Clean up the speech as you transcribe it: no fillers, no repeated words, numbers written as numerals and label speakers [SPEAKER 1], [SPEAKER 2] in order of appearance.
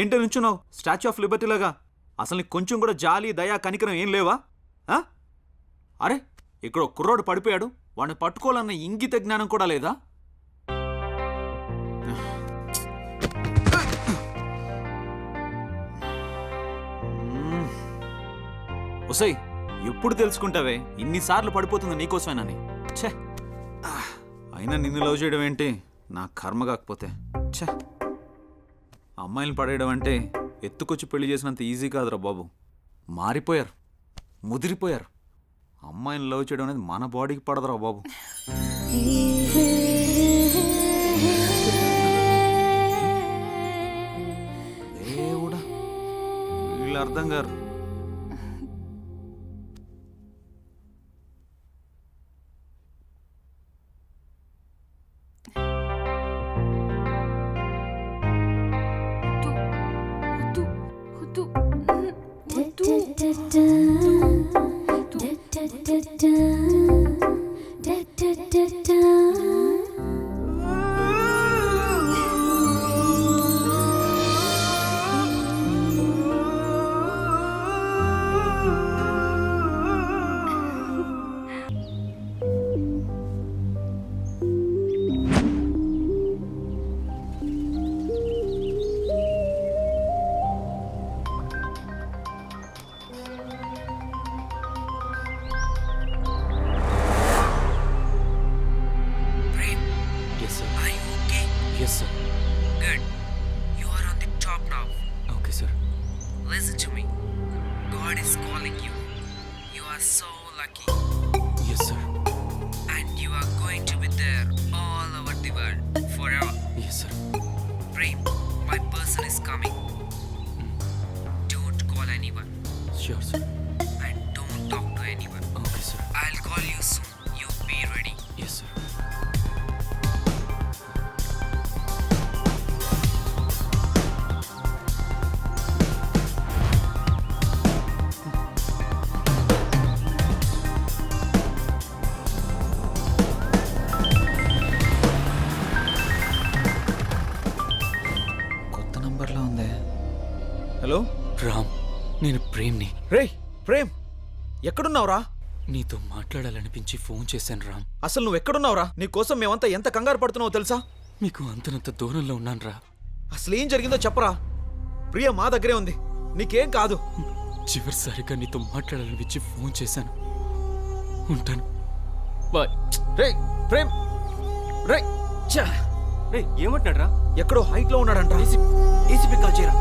[SPEAKER 1] ఏంటో నుంచున్నావు statue of Liberty లాగా? అసలు నీకు కొంచెం కూడా జాలి దయా కనికరం ఏం లేవా? అరే ఇక్కడ కుర్రోడు పడిపోయాడు, వాడిని పట్టుకోవాలన్న ఇంగిత జ్ఞానం కూడా లేదా? ఒసై ఎప్పుడు తెలుసుకుంటావే ఇన్నిసార్లు పడిపోతుంది నీకోసమేనని? ఛే, అయినా నిన్ను లవ్ చేయడం ఏంటి నా కర్మ కాకపోతే. ఛే, అమ్మాయిని పడేయడం అంటే ఎత్తుకొచ్చి పెళ్లి చేసినంత ఈజీ కాదురా బాబు. మారిపోయారు, ముదిరిపోయారు. అమ్మాయిని లవ్ చేయడం అనేది మన బాడీకి పడదురా బాబు. దేవుడా, వీళ్ళు అర్థం గారు.
[SPEAKER 2] Yes, sir.
[SPEAKER 3] Good. You are on the top now.
[SPEAKER 2] Okay, sir.
[SPEAKER 3] Listen to me. God is calling you. You are so lucky.
[SPEAKER 2] Yes, sir.
[SPEAKER 3] And you are going to be there all over the world forever.
[SPEAKER 2] Yes, sir.
[SPEAKER 3] Prem, my person is coming. Don't call anyone.
[SPEAKER 2] Sure, sir.
[SPEAKER 3] And don't talk to anyone.
[SPEAKER 2] Okay, sir.
[SPEAKER 3] I'll call you soon. You be ready.
[SPEAKER 2] Yes, sir.
[SPEAKER 1] Hello
[SPEAKER 2] Ram, నేను ప్రేమ్ని.
[SPEAKER 1] రేయ్ ప్రేమ్, ఎక్కడున్నావురా?
[SPEAKER 2] నీతో మాట్లాడాలనిపించి phone చేశాను రామ్.
[SPEAKER 1] అసలు నువ్వు ఎక్కడున్నావురా? నీకోసం మేమంతా ఎంత కంగారు పడుతున్నావో తెలుసా?
[SPEAKER 2] మీకు అంతనంత దూరంలో ఉన్నాను రా.
[SPEAKER 1] అసలు ఏం జరిగిందో చెప్పరా? ప్రియ మా దగ్గరే ఉంది, నీకేం కాదు.
[SPEAKER 2] చివరిసారిగా నీతో మాట్లాడాలనిపించి ఫోన్ చేశాను. ఉంటాను, బాయ్.
[SPEAKER 1] రేయ్ ప్రేమ్, రేయ్
[SPEAKER 4] ఏమంటున్నాడు రా?
[SPEAKER 1] ఎక్కడో హైట్ లో ఉన్నాడంట.
[SPEAKER 4] ఏసీపీ కాల్ చేయరా.